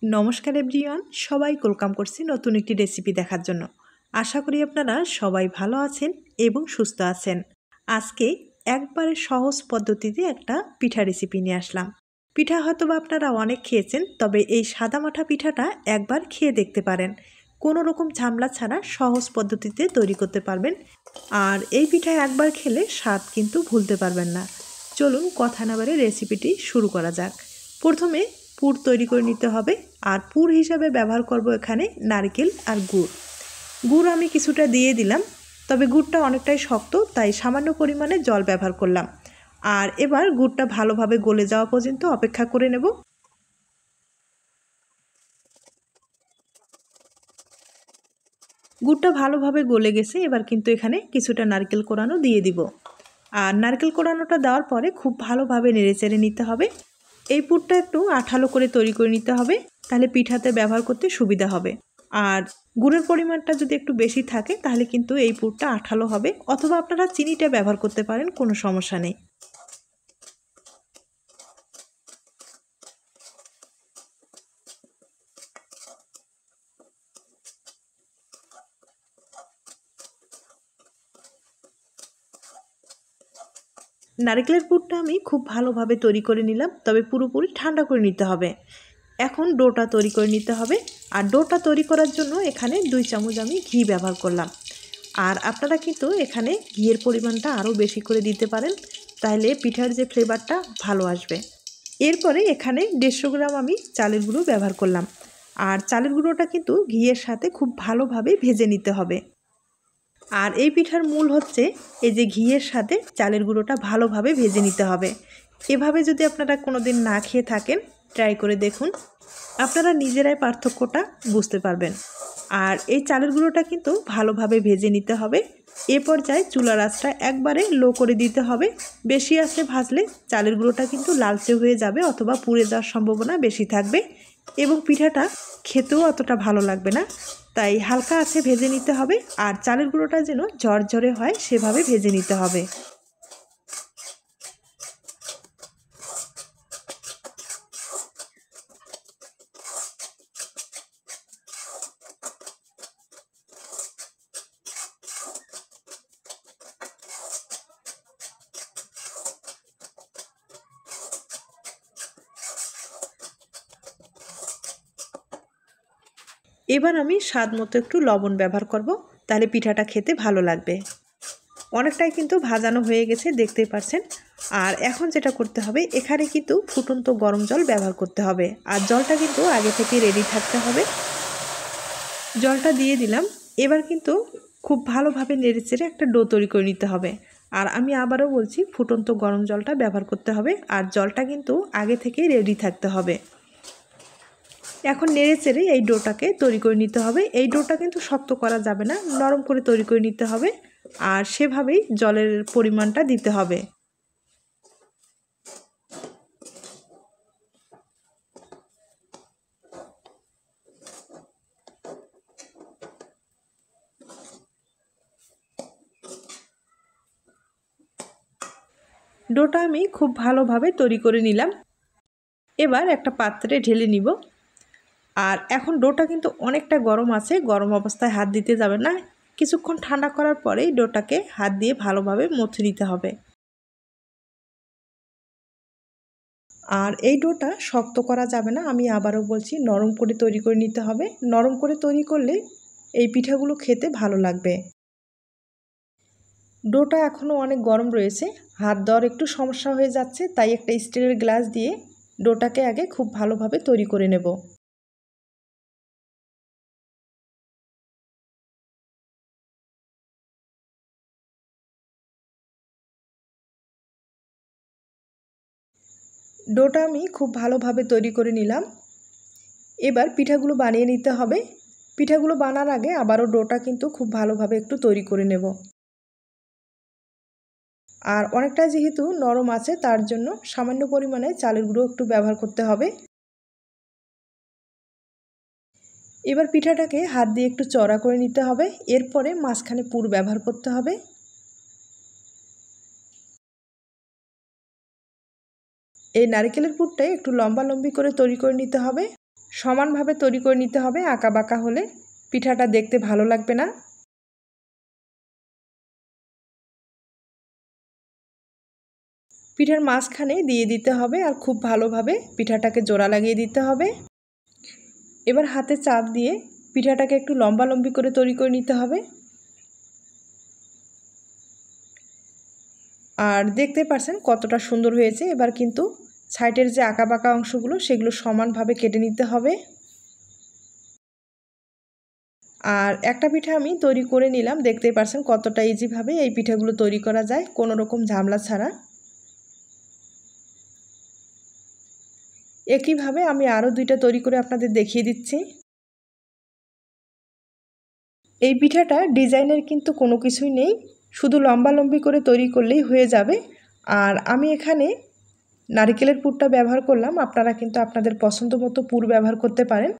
নমস্কার এভরিওয়ান, সবাই ওয়েলকাম করছি নতুন একটি রেসিপি দেখার জন্য। আশা করি আপনারা সবাই ভালো আছেন এবং সুস্থ আছেন। আজকে একবারে সহজ পদ্ধতিতে একটা পিঠা রেসিপি নিয়ে আসলাম। পিঠা হয়তো বা আপনারা অনেক খেয়েছেন, তবে এই সাদামাঠা পিঠাটা একবার খেয়ে দেখতে পারেন। কোনো রকম ঝামেলা ছাড়া সহজ পদ্ধতিতে তৈরি করতে পারবেন, আর এই পিঠা একবার খেলে স্বাদ কিন্তু ভুলতে পারবেন না। চলুন কথা না বাড়িয়ে রেসিপিটি শুরু করা যাক। প্রথমে পুর তৈরি করে নিতে হবে, আর পুর হিসাবে ব্যবহার করব এখানে নারকেল আর গুড় আমি কিছুটা দিয়ে দিলাম, তবে গুড়টা অনেকটাই শক্ত, তাই সামান্য পরিমাণে জল ব্যবহার করলাম। আর এবার গুড়টা ভালোভাবে গলে যাওয়া পর্যন্ত অপেক্ষা করে নেব। গুড়টা ভালোভাবে গলে গেছে, এবার কিন্তু এখানে কিছুটা নারকেল কোড়ানো দিয়ে দিব। আর নারকেল কোড়ানোটা দেওয়ার পরে খুব ভালোভাবে নেড়েচেড়ে নিতে হবে। এই পুরটা একটু আঠালো করে তৈরি করে নিতে হবে, তাহলে পিঠাতে ব্যবহার করতে সুবিধা হবে। আর গুড়ের পরিমাণটা যদি একটু বেশি থাকে তাহলে কিন্তু এই পুরটা আঠালো হবে, অথবা আপনারা চিনিটা ব্যবহার করতে পারেন, কোনো সমস্যা নেই। নারকেলের পুরটা আমি খুব ভালোভাবে তৈরি করে নিলাম, তবে পুরোপুরি ঠান্ডা করে নিতে হবে। এখন ডোটা তৈরি করে নিতে হবে। আর ডোটা তৈরি করার জন্য এখানে 2 চামচ আমি ঘি ব্যবহার করলাম। আর আপনারা কিন্তু এখানে ঘিয়ের পরিমাণটা আরও বেশি করে দিতে পারেন, তাহলে পিঠার যে ফ্লেভারটা ভালো আসবে। এরপরে এখানে 150 গ্রাম আমি চালের গুঁড়ো ব্যবহার করলাম। আর চালের গুঁড়োটা কিন্তু ঘিয়ের সাথে খুব ভালোভাবে ভেজে নিতে হবে। আর এই পিঠার মূল হচ্ছে এই যে ঘিয়ের সাথে চালের গুঁড়োটা ভালোভাবে ভেজে নিতে হবে। এভাবে যদি আপনারা কোনো দিন না খেয়ে থাকেন, ট্রাই করে দেখুন, আপনারা নিজেরাই পার্থক্যটা বুঝতে পারবেন। আর এই চালের গুঁড়োটা কিন্তু ভালোভাবে ভেজে নিতে হবে। এ পর্যায়ে চুলার আঁচটা একবারে লো করে দিতে হবে। বেশি আঁচে ভাজলে চালের গুঁড়োটা কিন্তু লালচে হয়ে যাবে, অথবা পুড়ে যাওয়ার সম্ভাবনা বেশি থাকবে এবং পিঠাটা খেতেও অতটা ভালো লাগবে না। তাই হালকা আঁচে ভেজে নিতে হবে, আর চালের গুঁড়োটা যেন ঝরঝরে হয় সেভাবে ভেজে নিতে হবে। এবার আমি স্বাদ মতো একটু লবণ ব্যবহার করব, তাহলে পিঠাটা খেতে ভালো লাগবে। অনেকটাই কিন্তু ভাজানো হয়ে গেছে, দেখতেই পাচ্ছেন। আর এখন যেটা করতে হবে, এখানে কিন্তু ফুটন্ত গরম জল ব্যবহার করতে হবে, আর জলটা কিন্তু আগে থেকে রেডি থাকতে হবে। জলটা দিয়ে দিলাম। এবার কিন্তু খুব ভালোভাবে নেড়েচেড়ে একটা ডো তৈরি করে নিতে হবে। আর আমি আবারও বলছি, ফুটন্ত গরম জলটা ব্যবহার করতে হবে, আর জলটা কিন্তু আগে থেকেই রেডি থাকতে হবে। এখন নেড়েচেড়ে এই ডোটাকে তৈরি করে নিতে হবে। এই ডোটা কিন্তু শক্ত করা যাবে না, নরম করে তৈরি করে নিতে হবে, আর সেভাবেই জলের পরিমাণটা দিতে হবে। ডোটা আমি খুব ভালোভাবে তৈরি করে নিলাম। এবার একটা পাত্রে ঢেলে নিব। আর এখন ডোটা কিন্তু অনেকটা গরম আছে, গরম অবস্থায় হাত দিতে যাবে না। কিছুক্ষণ ঠান্ডা করার পরেই ডোটাকে হাত দিয়ে ভালোভাবে মথে নিতে হবে। আর এই ডোটা শক্ত করা যাবে না, আমি আবারও বলছি, নরম করে তৈরি করে নিতে হবে। নরম করে তৈরি করলে এই পিঠাগুলো খেতে ভালো লাগবে। ডোটা এখনও অনেক গরম রয়েছে, হাত দেওয়ার একটু সমস্যা হয়ে যাচ্ছে, তাই একটা স্টিলের গ্লাস দিয়ে ডোটাকে আগে খুব ভালোভাবে তৈরি করে নেব। ডোটা আমি খুব ভালোভাবে তৈরি করে নিলাম। এবার পিঠাগুলো বানিয়ে নিতে হবে। পিঠাগুলো বানার আগে আবারও ডোটা কিন্তু খুব ভালোভাবে একটু তৈরি করে নেব। আর অনেকটা যেহেতু নরম আছে, তার জন্য সামান্য পরিমাণে চালের গুঁড়ো একটু ব্যবহার করতে হবে। এবার পিঠাটাকে হাত দিয়ে একটু চড়া করে নিতে হবে। এরপরে মাঝখানে পুর ব্যবহার করতে হবে। এই নারকেলের পুরটা একটু লম্বা লম্বি করে তৈরি করে নিতে হবে। সমানভাবে তৈরি করে নিতে হবে, আঁকা বাঁকা হলে পিঠাটা দেখতে ভালো লাগবে না। পিঠার মাঝখানে দিয়ে দিতে হবে আর খুব ভালোভাবে পিঠাটাকে জোড়া লাগিয়ে দিতে হবে। এবার হাতে চাপ দিয়ে পিঠাটাকে একটু লম্বালম্বি করে তৈরি করে নিতে হবে। আর দেখতে পাচ্ছেন কতটা সুন্দর হয়েছে। এবার কিন্তু সাইডের যে আঁকা বাঁকা অংশগুলো সেগুলো সমানভাবে কেটে নিতে হবে। আর একটা পিঠা আমি তৈরি করে নিলাম, দেখতেই পাচ্ছেন কতটা ইজিভাবে এই পিঠাগুলো তৈরি করা যায় কোনো রকম ঝামেলা ছাড়া। একইভাবে আমি আরও দুইটা তৈরি করে আপনাদের দেখিয়ে দিচ্ছি। এই পিঠাটা ডিজাইনের কিন্তু কোনো কিছুই নেই, শুধু লম্বালম্বি করে তৈরি করলেই হয়ে যাবে। আর আমি এখানে নারকেলের পুরটা ব্যবহার করলাম, আপনারা কিন্তু আপনাদের পছন্দ মতো পুর ব্যবহার করতে পারেন।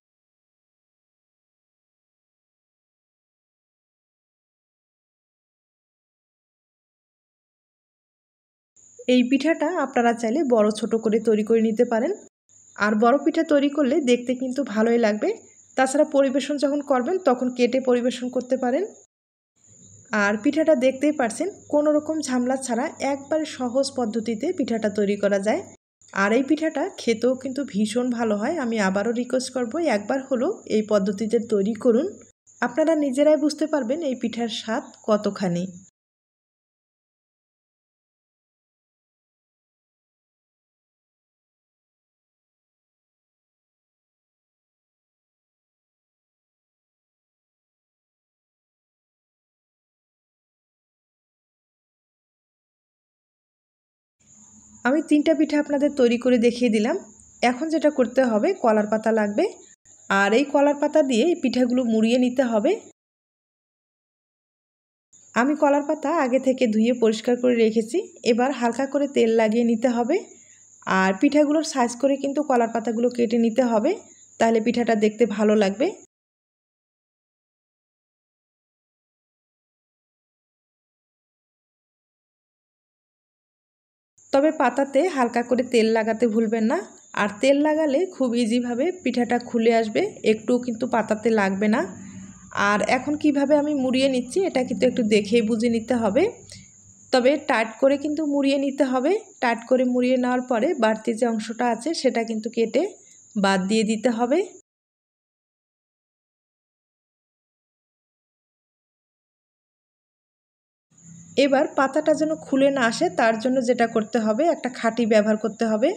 এই পিঠাটা আপনারা চাইলে বড় ছোট করে তৈরি করে নিতে পারেন। আর বড় পিঠা তৈরি করলে দেখতে কিন্তু ভালোই লাগবে। তাছাড়া পরিবেশন যখন করবেন তখন কেটে পরিবেশন করতে পারেন। আর পিঠাটা দেখতেই পারছেন কোনো রকম ঝামেলা ছাড়া একবারে সহজ পদ্ধতিতে পিঠাটা তৈরি করা যায়। আর এই পিঠাটা খেতেও কিন্তু ভীষণ ভালো হয়। আমি আবারও রিকোয়েস্ট করব, একবার হলো এই পদ্ধতিতে তৈরি করুন, আপনারা নিজেরাই বুঝতে পারবেন এই পিঠার স্বাদ কতখানি। আমি 3টা পিঠা আপনাদের তৈরি করে দেখিয়ে দিলাম। এখন যেটা করতে হবে, কলার পাতা লাগবে। আর এই কলার পাতা দিয়ে এই পিঠাগুলো মুড়িয়ে নিতে হবে। আমি কলার পাতা আগে থেকে ধুয়ে পরিষ্কার করে রেখেছি। এবার হালকা করে তেল লাগিয়ে নিতে হবে। আর পিঠাগুলোর সাইজ করে কিন্তু কলার পাতাগুলো কেটে নিতে হবে, তাহলে পিঠাটা দেখতে ভালো লাগবে। তবে পাতাতে হালকা করে তেল লাগাতে ভুলবেন না। আর তেল লাগালে খুব ইজিভাবে পিঠাটা খুলে আসবে, একটু কিন্তু পাতাতে লাগবে না। আর এখন কিভাবে আমি মুড়িয়ে নিচ্ছি এটা কিন্তু একটু দেখেই বুঝে নিতে হবে। তবে টাইট করে কিন্তু মুড়িয়ে নিতে হবে। টাইট করে মুড়িয়ে নেওয়ার পরে বাড়তি যে অংশটা আছে সেটা কিন্তু কেটে বাদ দিয়ে দিতে হবে। এবার পাতাটা যেন খুলে না আসে তার জন্য যেটা করতে হবে, একটা খাঁটি ব্যবহার করতে হবে।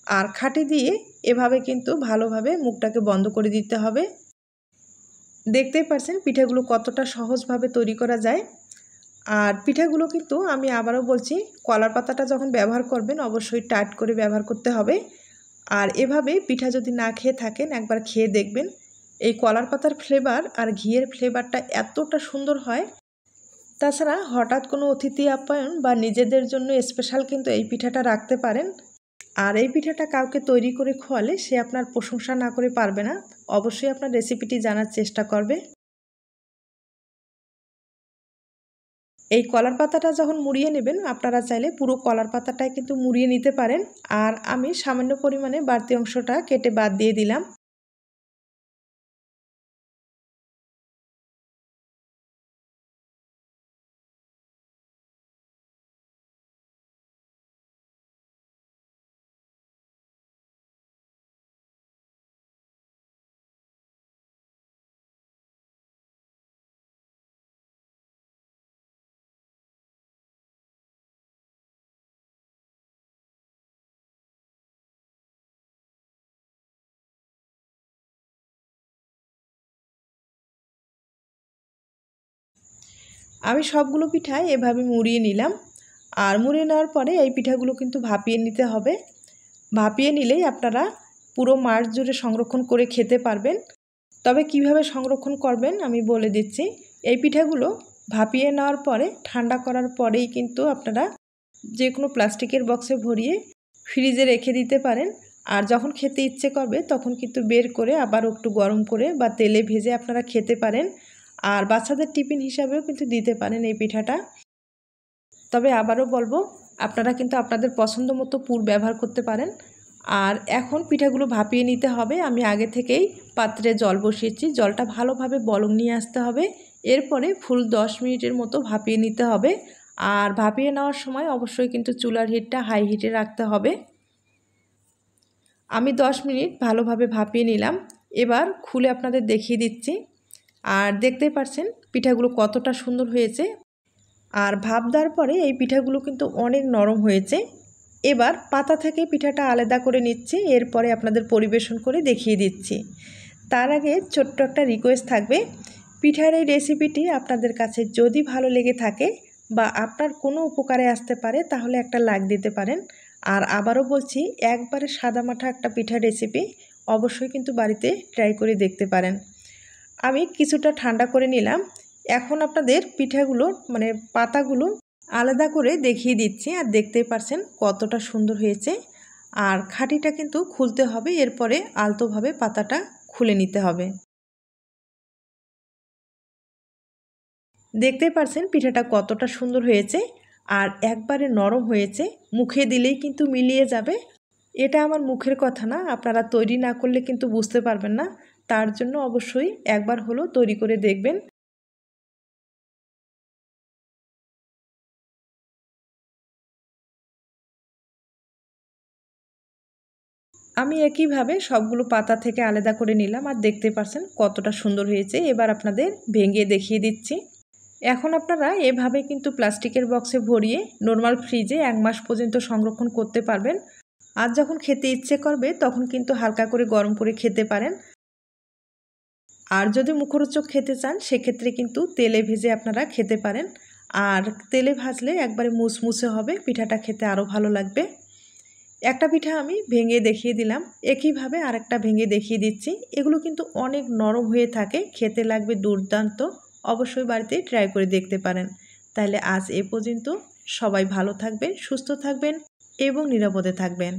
আর খাঁটি দিয়ে এভাবে কিন্তু ভালোভাবে মুখটাকে বন্ধ করে দিতে হবে। দেখতেই পাচ্ছেন পিঠাগুলো কতটা সহজভাবে তৈরি করা যায়। আর পিঠাগুলো কিন্তু আমি আবারও বলছি, কলার পাতাটা যখন ব্যবহার করবেন অবশ্যই টাইট করে ব্যবহার করতে হবে। আর এভাবে পিঠা যদি না খেয়ে থাকেন একবার খেয়ে দেখবেন। এই কলার পাতার ফ্লেভার আর ঘিয়ের ফ্লেভারটা এতটা সুন্দর হয়। তাছাড়া হঠাৎ কোনো অতিথি আপ্যায়ন বা নিজেদের জন্য স্পেশাল কিন্তু এই পিঠাটা রাখতে পারেন। আর এই পিঠাটা কাউকে তৈরি করে খোয়ালে সে আপনার প্রশংসা না করে পারবে না। অবশ্যই আপনার রেসিপিটি জানার চেষ্টা করবে। এই কলার পাতাটা যখন মুড়িয়ে নেবেন আপনারা চাইলে পুরো কলার পাতাটাই কিন্তু মুড়িয়ে নিতে পারেন। আর আমি সামান্য পরিমাণে বাড়তি অংশটা কেটে বাদ দিয়ে দিলাম। আমি সবগুলো পিঠাই এভাবে মুড়িয়ে নিলাম। আর মুড়িয়ে নেওয়ার পরে এই পিঠাগুলো কিন্তু ভাপিয়ে নিতে হবে। ভাপিয়ে নিলেই আপনারা পুরো মাস জুড়ে সংরক্ষণ করে খেতে পারবেন। তবে কিভাবে সংরক্ষণ করবেন আমি বলে দিচ্ছি। এই পিঠাগুলো ভাপিয়ে নেওয়ার পরে ঠান্ডা করার পরেই কিন্তু আপনারা যে কোনো প্লাস্টিকের বক্সে ভরিয়ে ফ্রিজে রেখে দিতে পারেন। আর যখন খেতে ইচ্ছে করবে তখন কিন্তু বের করে আবার একটু গরম করে বা তেলে ভেজে আপনারা খেতে পারেন। আর বাচ্চাদের টিফিন হিসাবেও কিন্তু দিতে পারেন এই পিঠাটা। তবে আবারও বলবো, আপনারা কিন্তু আপনাদের পছন্দ মতো পুর ব্যবহার করতে পারেন। আর এখন পিঠাগুলো ভাপিয়ে নিতে হবে। আমি আগে থেকেই পাত্রে জল বসিয়েছি, জলটা ভালোভাবে বলক নিয়ে আসতে হবে। এরপরে ফুল 10 মিনিটের মতো ভাপিয়ে নিতে হবে। আর ভাপিয়ে নেওয়ার সময় অবশ্যই কিন্তু চুলার হিটটা হাই হিটে রাখতে হবে। আমি 10 মিনিট ভালোভাবে ভাপিয়ে নিলাম। এবার খুলে আপনাদের দেখিয়ে দিচ্ছি। আর দেখতেই পাচ্ছেন পিঠাগুলো কতটা সুন্দর হয়েছে। আর ভাপ দেওয়ার পরে এই পিঠাগুলো কিন্তু অনেক নরম হয়েছে। এবার পাতা থেকে পিঠাটা আলাদা করে নিচ্ছি, এরপরে আপনাদের পরিবেশন করে দেখিয়ে দিচ্ছি। তার আগে ছোট্ট একটা রিকোয়েস্ট থাকবে, পিঠার এই রেসিপিটি আপনাদের কাছে যদি ভালো লেগে থাকে বা আপনার কোনো উপকারে আসতে পারে তাহলে একটা লাইক দিতে পারেন। আর আবারও বলছি, একবারে সাদামাঠা একটা পিঠার রেসিপি অবশ্যই কিন্তু বাড়িতে ট্রাই করে দেখতে পারেন। আমি কিছুটা ঠান্ডা করে নিলাম। এখন আপনাদের পিঠাগুলো মানে পাতাগুলো আলাদা করে দেখিয়ে দিচ্ছি। আর দেখতেই পাচ্ছেন কতটা সুন্দর হয়েছে। আর খাঁটিটা কিন্তু খুলতে হবে, এরপরে আলতোভাবে পাতাটা খুলে নিতে হবে। দেখতেই পাচ্ছেন পিঠাটা কতটা সুন্দর হয়েছে আর একবারে নরম হয়েছে, মুখে দিলেই কিন্তু মিলিয়ে যাবে। এটা আমার মুখের কথা না, আপনারা তৈরি না করলে কিন্তু বুঝতে পারবেন না। তার জন্য অবশ্যই একবার হলো তৈরি করে দেখবেন। আমি একইভাবে সবগুলো পাতা থেকে আলাদা করে নিলাম আর দেখতে পাচ্ছেন কতটা সুন্দর হয়েছে। এবার আপনাদের ভেঙে দেখিয়ে দিচ্ছি। এখন আপনারা এভাবে কিন্তু প্লাস্টিকের বক্সে ভরিয়ে নর্মাল ফ্রিজে 1 মাস পর্যন্ত সংরক্ষণ করতে পারবেন। আর যখন খেতে ইচ্ছে করবে তখন কিন্তু হালকা করে গরম করে খেতে পারেন। আর যদি মুখরোচক খেতে চান সেক্ষেত্রে কিন্তু তেলে ভেজে আপনারা খেতে পারেন। আর তেলে ভাজলে একবারে মুসমুসে হবে, পিঠাটা খেতে আরও ভালো লাগবে। একটা পিঠা আমি ভেঙে দেখিয়ে দিলাম, একইভাবে আরেকটা ভেঙে দেখিয়ে দিচ্ছি। এগুলো কিন্তু অনেক নরম হয়ে থাকে, খেতে লাগবে দুর্দান্ত। অবশ্যই বাড়িতে ট্রাই করে দেখতে পারেন। তাহলে আজ এ পর্যন্ত। সবাই ভালো থাকবেন, সুস্থ থাকবেন এবং নিরাপদে থাকবেন।